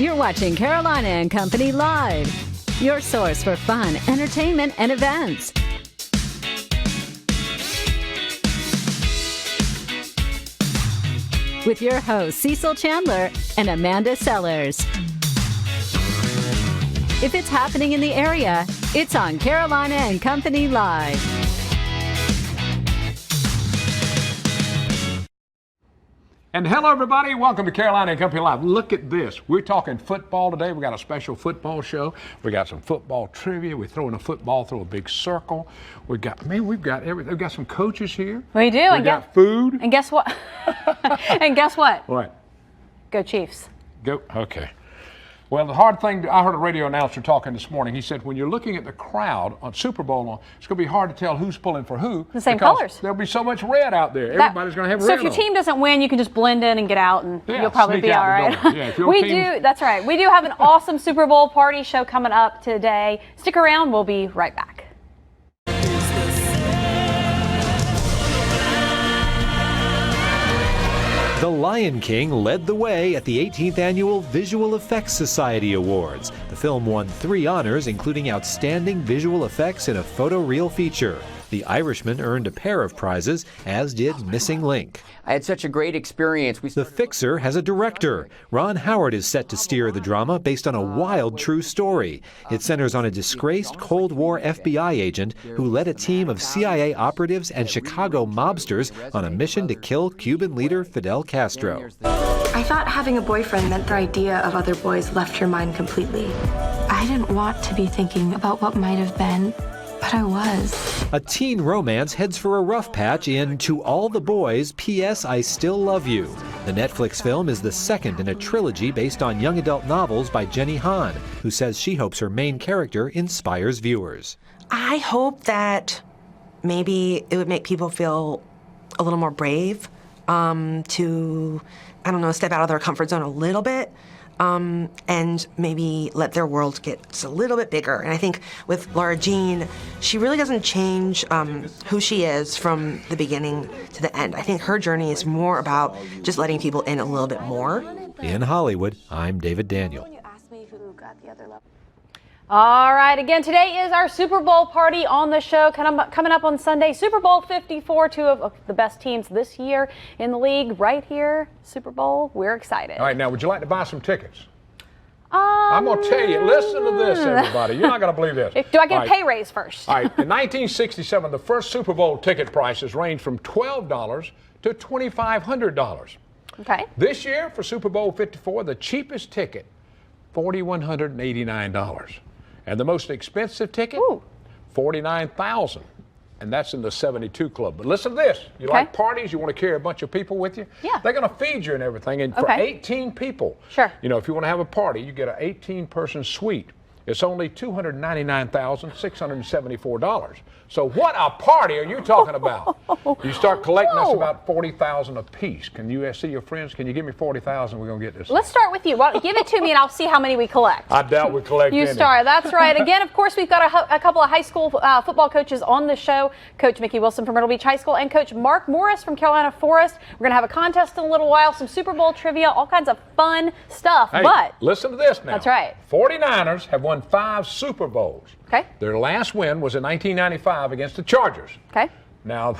You're watching Carolina and Company Live, your source for fun, entertainment, and events. With your hosts, Cecil Chandler and Amanda Sellers. If it's happening in the area, it's on Carolina and Company Live. And hello, everybody. Welcome to Carolina and Company Live. Look at this. We're talking football today. We got a special football show. We got some football trivia. We're throwing a football through a big circle. We've got everything. We've got some coaches here. We do. We got food. And guess what? And guess what? What? Go Chiefs. Go. Okay. Well, the hard thing, I heard a radio announcer talking this morning. He said when you're looking at the crowd on Super Bowl, it's going to be hard to tell who's pulling for who. The same colors. There'll be so much red out there. Everybody's going to have red. So if your team doesn't win, you can just blend in and get out, and you'll probably be all right. Yeah, That's right. We do have an awesome Super Bowl party show coming up today. Stick around. We'll be right back. The Lion King led the way at the 18th Annual Visual Effects Society Awards. The film won 3 honors, including Outstanding Visual Effects in a Photoreal Feature. The Irishman earned a pair of prizes, as did Missing Link. I had such a great experience. The Fixer has a director. Ron Howard is set to steer the drama based on a wild true story. It centers on a disgraced Cold War FBI agent who led a team of CIA operatives and Chicago mobsters on a mission to kill Cuban leader Fidel Castro. I thought having a boyfriend meant the idea of other boys left your mind completely. I didn't want to be thinking about what might have been, but I was. A teen romance heads for a rough patch in To All the Boys, P.S. I Still Love You. The Netflix film is the second in a trilogy based on young adult novels by Jenny Han, who says she hopes her main character inspires viewers. I hope that maybe it would make people feel a little more brave to, step out of their comfort zone a little bit. And maybe let their world get a little bit bigger. And I think with Laura Jean, she really doesn't change who she is from the beginning to the end. I think her journey is more about just letting people in a little bit more. In Hollywood, I'm David Daniel. All right, again, today is our Super Bowl party on the show. Coming up on Sunday, Super Bowl 54, 2 of the best teams this year in the league right here, Super Bowl. We're excited. All right, now, would you like to buy some tickets? I'm going to tell you, listen to this, everybody. You're not going to believe this. Do I get a pay raise first? All right, in 1967, the first Super Bowl ticket prices ranged from $12 to $2,500. Okay. This year, for Super Bowl 54, the cheapest ticket, $4,189. And the most expensive ticket, $49,000. And that's in the 72 club. But listen to this. You like parties, you want to carry a bunch of people with you? Yeah. They're going to feed you and everything. And for 18 people, sure. If you want to have a party, you get an 18-person suite. It's only $299,674. So what a party are you talking about? You start collecting, that's about $40,000 a piece. Can you see your friends? Can you give me $40,000? We're going to get this. Let's start with you. Well, give it to me and I'll see how many we collect. I doubt we collect any. You start. That's right. Again, of course, we've got a couple of high school football coaches on the show. Coach Mickey Wilson from Myrtle Beach High School and Coach Mark Morris from Carolina Forest. We're going to have a contest in a little while, some Super Bowl trivia, all kinds of fun stuff. Hey, but listen to this now. That's right. 49ers have won 5 Super Bowls. Okay. Their last win was in 1995 against the Chargers. Okay. Now,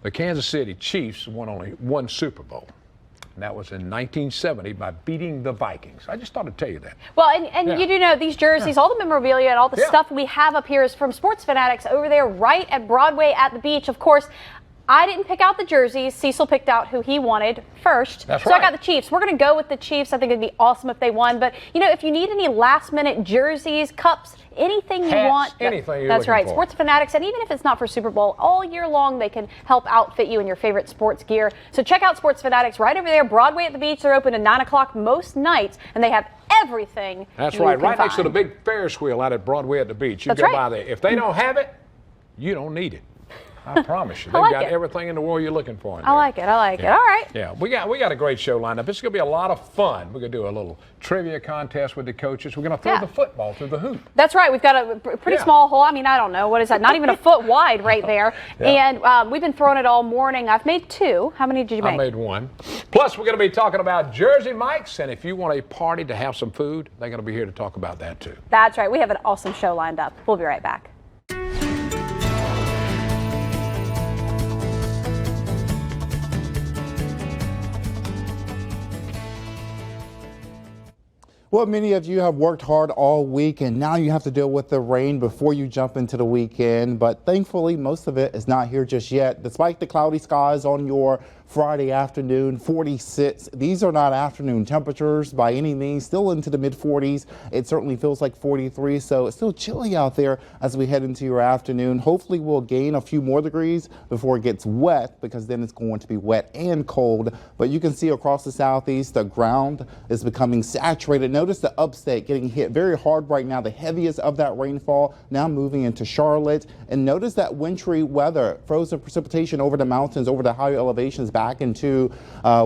the Kansas City Chiefs won only 1 Super Bowl. And that was in 1970 by beating the Vikings. I just thought I'd tell you that. Well, and you do know these jerseys, all the memorabilia and all the stuff we have up here is from Sports Fanatics over there right at Broadway at the beach. Of course, I didn't pick out the jerseys. Cecil picked out who he wanted first. That's so right. I got the Chiefs. We're going to go with the Chiefs. I think it'd be awesome if they won. But, if you need any last-minute jerseys, cups, anything you want. Anything you're That's right. for. Sports Fanatics. And even if it's not for Super Bowl, all year long, they can help outfit you in your favorite sports gear. So check out Sports Fanatics right over there, Broadway at the beach. They're open at 9 o'clock most nights, and they have everything. That's right. Right next to the big Ferris wheel out at Broadway at the beach. You go by there. If they don't have it, you don't need it. I promise you. They've like got it. everything in the world you're looking for in I there. like it. I like it. Yeah. All right. Yeah, we got a great show lined up. It's going to be a lot of fun. We're going to do a little trivia contest with the coaches. We're going to throw the football through the hoop. That's right. We've got a pretty small hole. I mean, I don't know. What is that? Not even a foot wide right there. And we've been throwing it all morning. I've made 2. How many did you make? I made 1. Plus, we're going to be talking about Jersey Mike's. And if you want a party to have some food, they're going to be here to talk about that too. That's right. We have an awesome show lined up. We'll be right back. Well, many of you have worked hard all week and now you have to deal with the rain before you jump into the weekend. But thankfully, most of it is not here just yet. Despite the cloudy skies on your Friday afternoon, 46. These are not afternoon temperatures by any means, still into the mid 40s. It certainly feels like 43, so it's still chilly out there as we head into your afternoon. Hopefully we'll gain a few more degrees before it gets wet, because then it's going to be wet and cold. But you can see across the southeast, the ground is becoming saturated. Notice the upstate getting hit very hard right now, the heaviest of that rainfall now moving into Charlotte. And notice that wintry weather, frozen precipitation over the mountains, over the higher elevations back into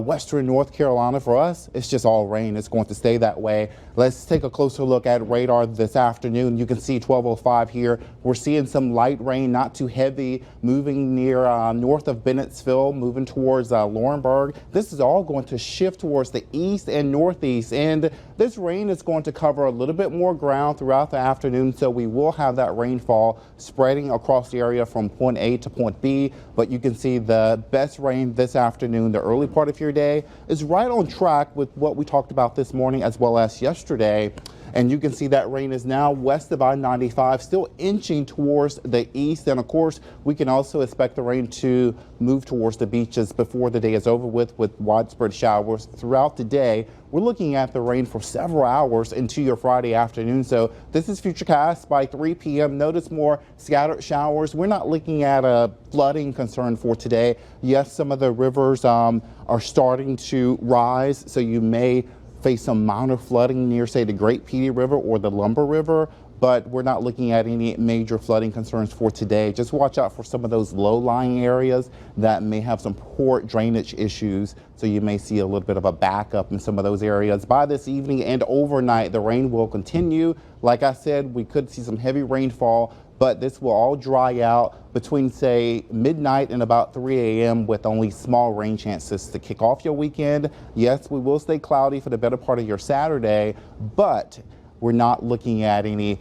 western North Carolina. For us, it's just all rain. It's going to stay that way. Let's take a closer look at radar this afternoon. You can see 1205 here. We're seeing some light rain, not too heavy, moving near north of Bennettsville, moving towards Laurinburg. This is all going to shift towards the east and northeast, and this rain is going to cover a little bit more ground throughout the afternoon, so we will have that rainfall spreading across the area from point A to point B. But you can see the best rain this afternoon, the early part of your day, is right on track with what we talked about this morning as well as yesterday. And you can see that rain is now west of I-95, still inching towards the east. And of course, we can also expect the rain to move towards the beaches before the day is over with widespread showers throughout the day. We're looking at the rain for several hours into your Friday afternoon. So this is Futurecast by 3 p.m. Notice more scattered showers. We're not looking at a flooding concern for today. Yes, some of the rivers are starting to rise, so you may face some minor flooding near, say, the Great Petey River or the Lumber River, but we're not looking at any major flooding concerns for today. Just watch out for some of those low-lying areas that may have some poor drainage issues, so you may see a little bit of a backup in some of those areas. By this evening and overnight, the rain will continue. Like I said, we could see some heavy rainfall, but this will all dry out between, say, midnight and about 3 a.m. with only small rain chances to kick off your weekend. Yes, we will stay cloudy for the better part of your Saturday, but we're not looking at any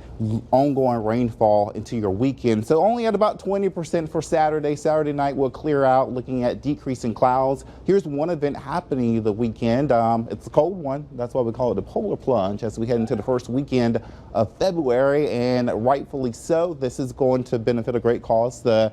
ongoing rainfall into your weekend. So only at about 20% for Saturday. Saturday night will clear out, looking at decreasing clouds. Here's one event happening the weekend. It's a cold one. That's why we call it the polar plunge as we head into the first weekend of February, and rightfully so. This is going to benefit a great cause, the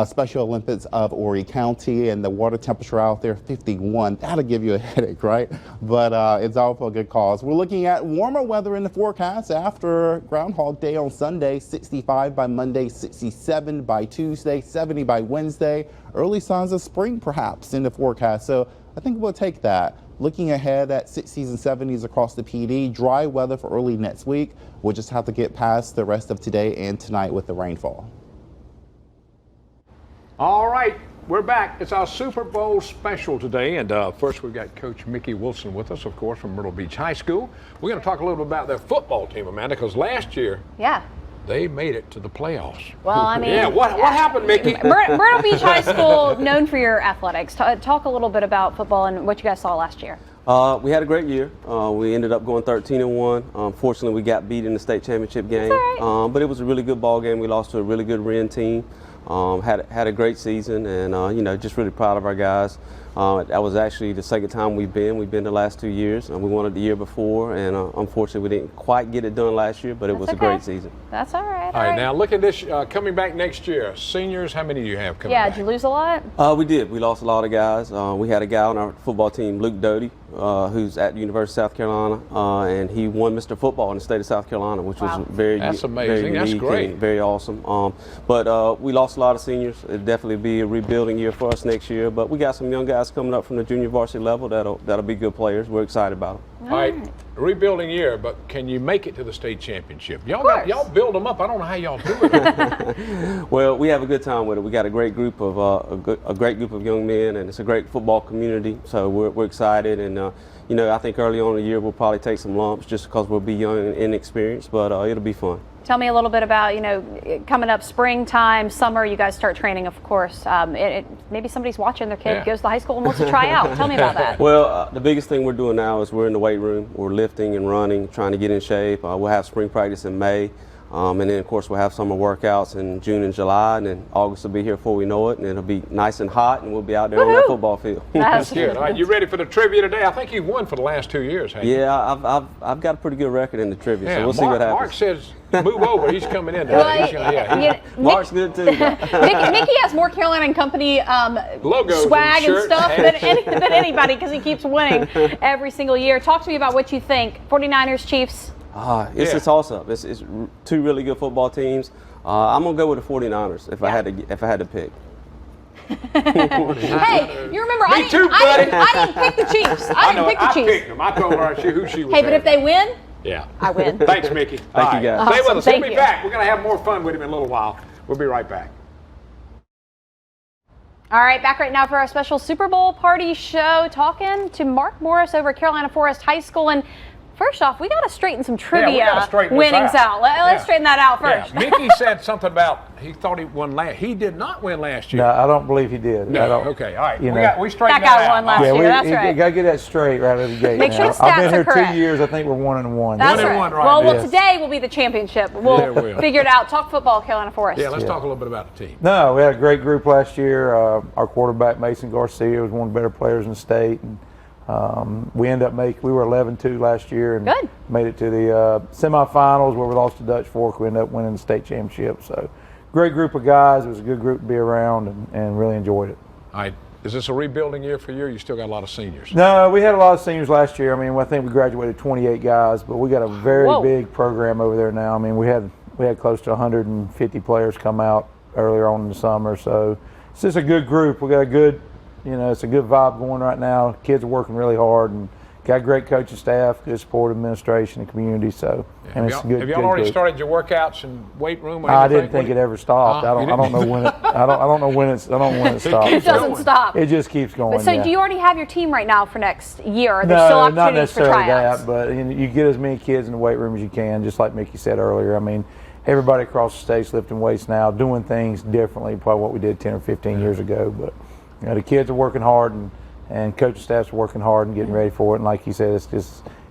Special Olympics of Horry County, and the water temperature out there 51. That'll give you a headache, right? But it's all for a good cause. We're looking at warmer weather in the forecast after Groundhog Day on Sunday. 65 by Monday, 67 by Tuesday, 70 by Wednesday. Early signs of spring perhaps in the forecast, so I think we'll take that. Looking ahead at 60s and 70s across the PD. Dry weather for early next week. We'll just have to get past the rest of today and tonight with the rainfall. All right, we're back. It's our Super Bowl special today, and first we've got Coach Mickey Wilson with us, of course, from Myrtle Beach High School. We're going to talk a little bit about their football team, Amanda, because last year they made it to the playoffs. Well, I mean, yeah. What happened, Mickey? Myrtle Beach High School, known for your athletics. Talk a little bit about football and what you guys saw last year. We had a great year. We ended up going 13-1. Unfortunately, we got beat in the state championship game, but it was a really good ball game. We lost to a really good Wren team. Had a great season, and just really proud of our guys. That was actually the second time we've been the last 2 years, and we won it the year before, and unfortunately we didn't quite get it done last year, but it was a great season. That's all right. All right, now look at this coming back next year. Seniors, how many do you have coming back? Did you lose a lot? We did. We lost a lot of guys. We had a guy on our football team, Luke Doty, who's at the University of South Carolina, and he won Mr. Football in the state of South Carolina, which was That's amazing. very That's unique great. and very awesome. But we lost a lot of seniors. It'll definitely be a rebuilding year for us next year, but we got some young guys guys coming up from the junior varsity level that'll be good players. We're excited about them. All right, rebuilding year, but can you make it to the state championship? Y'all build them up. I don't know how y'all do it. Well, we have a good time with it. We got a great group of a great group of young men, and it's a great football community. So we're excited, and you know, I think early on in the year we'll probably take some lumps just because we'll be young and inexperienced, but it'll be fun. Tell me a little bit about, you know, coming up springtime, summer, you guys start training, of course. Maybe somebody's watching, their kid goes to high school and wants to try out. Tell me about that. Well, the biggest thing we're doing now is we're in the weight room. We're lifting and running, trying to get in shape. We'll have spring practice in May. And then, of course, we'll have summer workouts in June and July, and then August will be here before we know it, and it'll be nice and hot, and we'll be out there on that football field. That's good. All right, you ready for the trivia today? I think you've won for the last 2 years, haven't you? Yeah, I've got a pretty good record in the trivia, so we'll see what happens. Mark says move over. He's coming in today. Mark's good too. Mickey has more Carolina and Company logos swag and stuff than anybody because he keeps winning every single year. Talk to me about what you think. 49ers, Chiefs. It's a toss-up. It's two really good football teams. I'm gonna go with the 49ers if I had to pick. Hey, you remember Me too, buddy. I didn't pick the Chiefs. I didn't pick the Chiefs. I picked them. I told her who she was. Hey, but if they win, I win. Thanks, Mickey. Thank you, guys. Stay with us. We'll be you. back. We're gonna have more fun with him in a little while. We'll be right back. All right, back right now for our special Super Bowl party show, talking to Mark Morris over at Carolina Forest High School. And first off, we got to straighten some trivia winnings out. Let's straighten that out first. Yeah. Mickey said something about he thought he won last. He did not win last year. No, I don't believe he did. No. Okay, all right. We straightened that guy out. won last year. That's right. You got to get that straight right out of the gate. Make sure the stats I've been here are correct. 2 years. I think we're 1-1. That's One and right. one, right? Well, today will be the championship. We'll figure it out. Talk football, Carolina Forest. Yeah, let's talk a little bit about the team. No, we had a great group last year. Our quarterback, Mason Garcia, was one of the better players in the state. And, we were 11-2 last year and made it to the semifinals where we lost to Dutch Fork. We ended up winning the state championship. So great group of guys. It was a good group to be around and really enjoyed it. All right. Is this a rebuilding year for you? Or you still got a lot of seniors? No, we had a lot of seniors last year. I mean, I think we graduated 28 guys, but we got a very big program over there now. I mean, we had close to 150 players come out earlier on in the summer. So it's just a good group. We got a good, it's a good vibe going right now. Kids are working really hard and got great coaching staff, good support administration and community. So, and it's good. Have y'all already started your workouts and weight room? Or I didn't think it ever stopped. I don't know when it. I don't know when it stops. It doesn't stop. It just keeps going. So, do you already have your team right now for next year? Are there No, still not opportunities for necessarily tryouts? that, but you get as many kids in the weight room as you can, just like Mickey said earlier. I mean, everybody across the state's lifting weights now, doing things differently, probably what we did 10 or 15 years ago. But the kids are working hard, and coaching staff's working hard and getting ready for it. And like you said,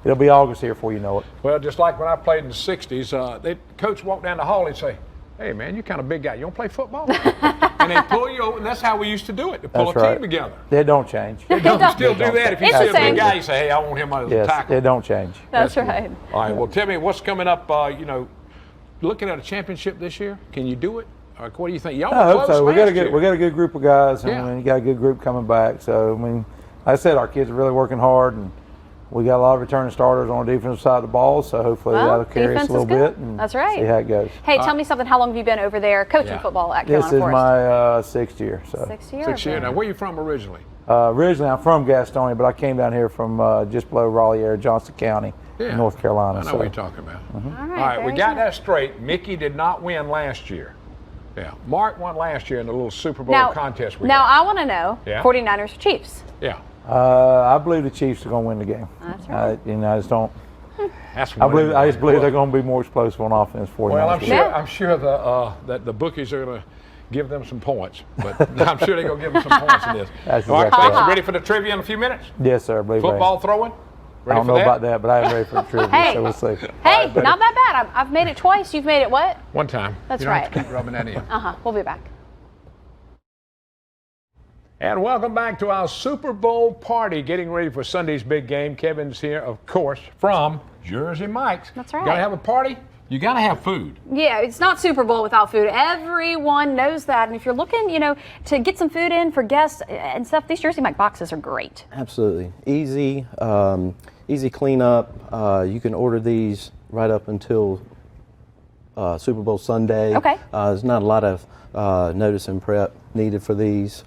it'll be August here before you know it. Well, just like when I played in the 60s, coach walked down the hall and say, "Hey, man, you're kind of a big guy. You don't play football?" And they pull you over, and that's how we used to do it, to pull a team together. They don't change. You still do that. If you see a big guy, you say, "Hey, I want him as a tackle." They don't change. That's right. All right, well, tell me what's coming up, looking at a championship this year, can you do it? Or what do you think? Y'all I were hope close so. We last got a good group of guys, and we got a good group coming back. So, I mean, like I said, our kids are really working hard, and we got a lot of returning starters on the defensive side of the ball, so hopefully that'll carry us a little bit and That's right. see how it goes. Hey, tell me something. How long have you been over there coaching football at Carolina Forest? This is my 6th year. So. 6th year? 6th year. Now, where are you from originally? Originally, I'm from Gastonia, but I came down here from just below Raleigh area, Johnston County, in North Carolina. I know what you're talking about. All right, we got that straight. Mickey did not win last year. Yeah, Mark won last year in the little Super Bowl contest we Now, got. I want to know, 49ers or Chiefs? Yeah. I believe the Chiefs are going to win the game. That's right. I just don't. That's I just believe they're going to be more explosive on offense. 49ers. Well, I'm sure that the bookies are going to give them some points, but I'm sure they're going to give them some points in this. That's All right, exactly thanks. Ready for the trivia in a few minutes? Yes, sir. Football throwing? I don't know about that, but I am ready for the trivia, so we'll see. Hey, not that bad. I've made it twice. You've made it what? One time. That's you don't right. Have to keep rubbing that in. We'll be back. And welcome back to our Super Bowl party, getting ready for Sunday's big game. Kevin's here, of course, from Jersey Mike's. That's right. Got to have a party? You got to have food. Yeah, it's not Super Bowl without food. Everyone knows that. And if you're looking, to get some food in for guests and stuff, these Jersey Mike boxes are great. Absolutely. Easy, easy cleanup. You can order these right up until Super Bowl Sunday. Okay. There's not a lot of notice and prep needed for these.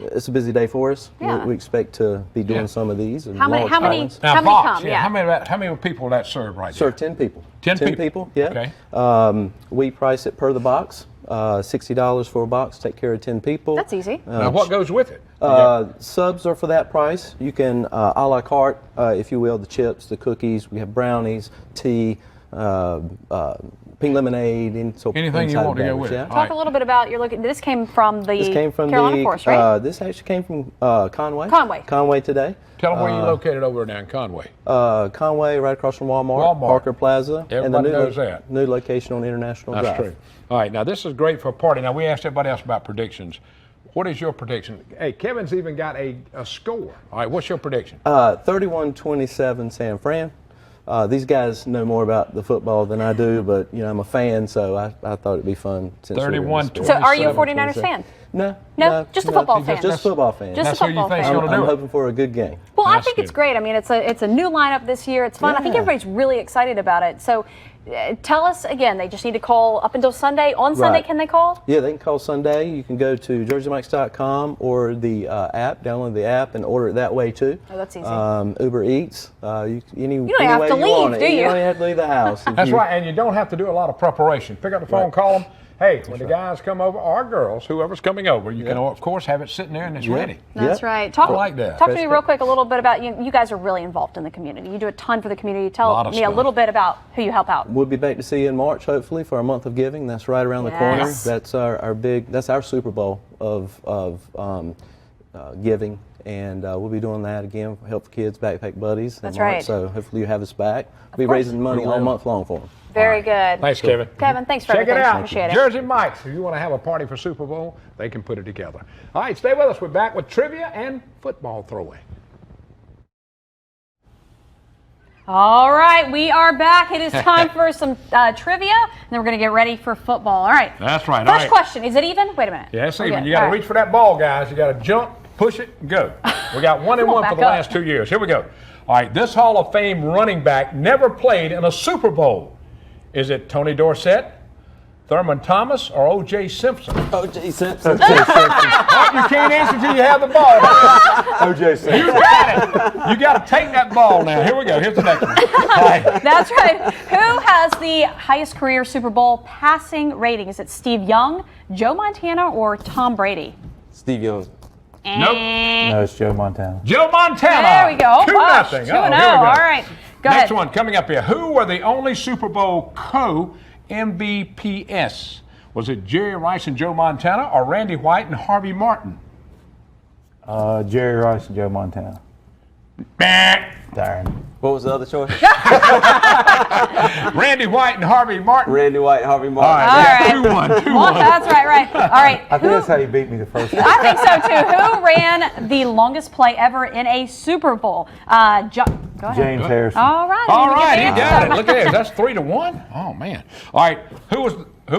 It's a busy day for us. Yeah. We expect to be doing some of these. And How many now, come? Yeah. How many people that serve right Serve 10 people. 10 people, yeah. Okay. We price it per the box. $60 for a box, take care of 10 people. That's easy. Now, what goes with it? Subs are for that price. You can a la carte, if you will, the chips, the cookies. We have brownies, tea, pink lemonade, and so anything you want to go with. Yeah. Talk a little bit about this came from the Carolina Forest, right? This actually came from Conway. Conway today. Tell them where you're located over there in Conway. Conway, right across from Walmart. Parker Plaza. Everybody knows that. New location on International Drive. That's true. All right, now this is great for a party. Now we asked everybody else about predictions. What is your prediction? Hey, Kevin's even got a score. All right, what's your prediction? 31-27 San Fran. These guys know more about the football than I do, but I'm a fan, so I thought it'd be fun. 31-27. So are you a 49ers fan? No, just a football fan. Just football fan. Just a football fan. I'm hoping for a good game. Well, I think it's great. I mean, it's a new lineup this year. It's fun. I think everybody's really excited about it. So tell us again. They just need to call up until Sunday. On Sunday, can they call? Yeah, they can call Sunday. You can go to jerseymikes.com or the app. Download the app and order it that way too. Oh, that's easy. Uber Eats. You don't have to leave, do you? You don't have to leave the house. That's right, and you don't have to do a lot of preparation. Pick up the phone, call them. Hey, when the guys come over, or girls, whoever's coming over, you can, of course, have it sitting there and it's ready. That's right. I like that. Talk to me real quick a little bit about you. You guys are really involved in the community. You do a ton for the community. Tell me a little bit about who you help out. We'll be back to see you in March, hopefully, for our month of giving. That's right around the corner. That's that's our Super Bowl of giving. And we'll be doing that again for Help for Kids, Backpack Buddies. That's right. So hopefully you have us back. We'll be raising money all month long for them. Very good. Thanks, Kevin. Kevin, thanks for everything. Check it out. Appreciate it. Jersey Mike's. If you want to have a party for Super Bowl, they can put it together. All right, stay with us. We're back with trivia and football throwing. All right, we are back. It is time for some trivia, and then we're going to get ready for football. All right. That's right. First question. Is it even? Wait a minute. Yeah, it's even. You got to reach for that ball, guys. You got to jump, push it, and go. We got 1-1 for the last 2 years. Here we go. All right, this Hall of Fame running back never played in a Super Bowl. Is it Tony Dorsett, Thurman Thomas, or O.J. Simpson? O.J. Simpson. You can't answer till you have the ball. O.J. Simpson. You got it. You got to take that ball now. Here we go. Here's the next one. Right. That's right. Who has the highest career Super Bowl passing rating? Is it Steve Young, Joe Montana, or Tom Brady? Steve Young. Nope. No, it's Joe Montana. Joe Montana. There we go. 2-0. 2-0. All right. Go Next ahead. one coming up here. Who were the only Super Bowl co-MVPs? Was it Jerry Rice and Joe Montana or Randy White and Harvey Martin? Jerry Rice and Joe Montana. Darn. What was the other choice? Randy White and Harvey Martin. Randy White and Harvey Martin. All right. 2-1. 2-1. That's right. All right. I think that's how you beat me the first time. I think so too. Who ran the longest play ever in a Super Bowl? Go ahead. James Harrison. All right. All right, he got it. Look at this. That's 3-1. Oh man. All right. Who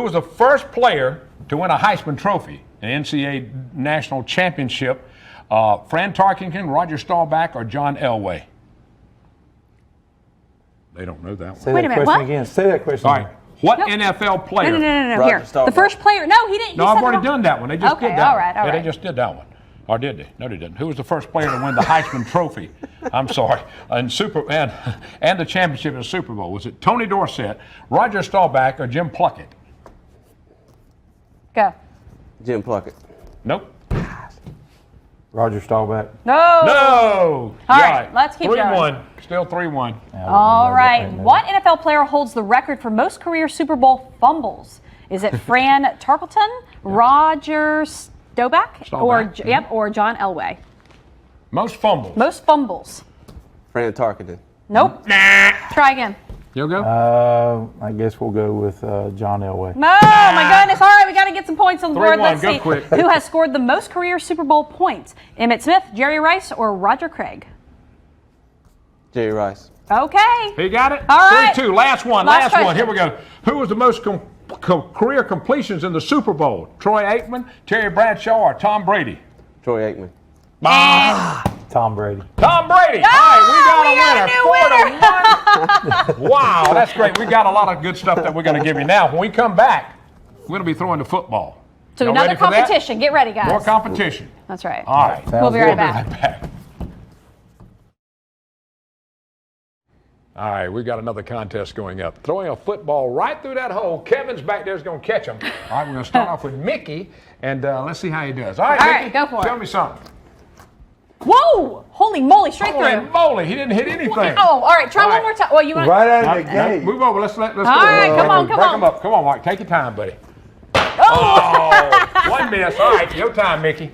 was the first player to win a Heisman Trophy, an NCAA national championship? Fran Tarkenton, Roger Staubach, or John Elway? They don't know that one. Say Wait a that minute, question what? again. Say that question All right. again. What NFL player? No. Roger Here. Staubach. The first player. No, he didn't. No, I've already done that one. They just did that all one. right. They just did that one. Or did they? No, they didn't. Who was the first player to win the Heisman Trophy? I'm sorry. And the championship in the Super Bowl? Was it Tony Dorsett, Roger Staubach, or Jim Plunkett? Go. Jim Plunkett. Nope. Roger Staubach. No. No. All right, let's keep going. 3-1. Still 3-1. All right. What NFL player holds the record for most career Super Bowl fumbles? Is it Fran Tarkenton, Roger Staubach, or John Elway? Most fumbles. Most fumbles. Fran Tarkenton. Nope. Try again. You'll go? I guess we'll go with John Elway. No, my goodness. All right, we got to get some points on the board. 3-1, Let's go see. quick. Who has scored the most career Super Bowl points? Emmitt Smith, Jerry Rice, or Roger Craig? Jerry Rice. Okay. He got it? All right. 3-2. Last one. Last Last one. question. Here we go. Who was the most career completions in the Super Bowl? Troy Aikman, Terry Bradshaw, or Tom Brady? Troy Aikman. Tom Brady. Tom Brady. Oh, All right, we got a winner. 4-1. Wow, that's great. We got a lot of good stuff that we're going to give you. Now, when we come back, we're going to be throwing the football. So Y'all another ready for that? competition. Get ready, guys. More competition. That's right. All right. We'll be right back. All right, we've got another contest going up. Throwing a football right through that hole. Kevin's back there is going to catch him. All right, we're going to start off with Mickey, and let's see how he does. All right, Mickey, go for it. Tell me something. Whoa! Holy moly, straight Holy through. moly, he didn't hit anything. Oh, all right, try one more time. Well, you want Right out of the gate. Move over. Let's go. All right, come on, come Break on. him up. Come on, Mark. Take your time, buddy. Oh, one miss. All right, your time, Mickey.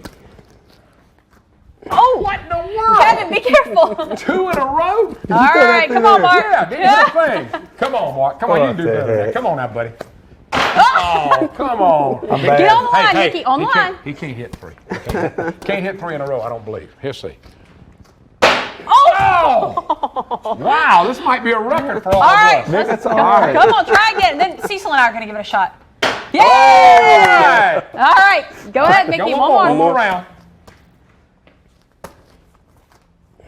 Oh, what in the world? Kevin, be careful. 2 in a row? All right, come on, Mark. Yeah, did your thing. Come on, Mark. Come on, you can do better than that. Come on now, buddy. Oh, come on. Get on the line, Mickey, on the line. He can't hit 3. Can't hit 3 in a row, I don't believe. Here, see. Oh! Wow, this might be a record for all All of right, us. That's all right. Come on, try again. Then Cecil and I are going to give it a shot. Yay! All All right, go ahead, Mickey. Go One more. round.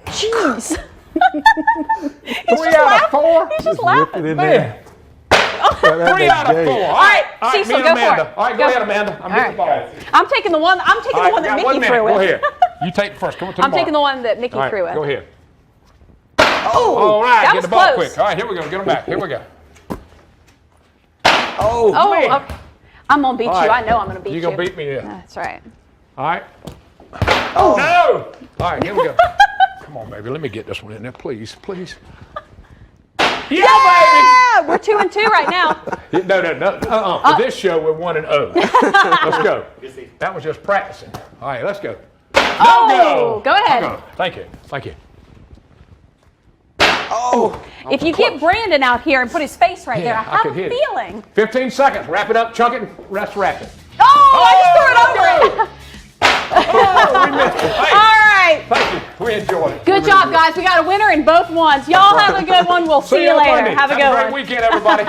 Jeez. 3 out of 4? He's just laughing. Man. 3 out of 4. All right, Cecil, me and go for Amanda. it. All right, go ahead, Amanda. I'm hitting the ball. I'm taking the one. I'm taking the one that Mickey threw Go with. ahead. You take it first. Come on to the I'm taking the one that Mickey All right, threw with. go ahead. Oh, All right, that get was the ball close. quick. All right, here we go. Get them back. Here we go. Oh, man. okay. I'm gonna beat you. All right. I know I'm gonna beat you. You're gonna beat me, yeah. That's right. All right. Oh no! All right, here we go. Come on, baby. Let me get this one in there, please, please. Yeah, We're 2 and 2 right now. baby! No. For this show, we're 1 and 0. Let's go. That was just practicing. All right, let's go. Oh, go ahead. Thank you. Thank you. Oh, if you get Brandon out here and put his face right there, I have could a hit it. feeling. 15 seconds. Wrap it up, chunk it, and let's wrap it. Oh, I just threw it over. Oh, we missed it. Hey, All right. thank you. We enjoyed it. Good job, guys. We got a winner in both ones. Y'all have a good one. We'll see you on later. Monday. Have a good great one. weekend, everybody.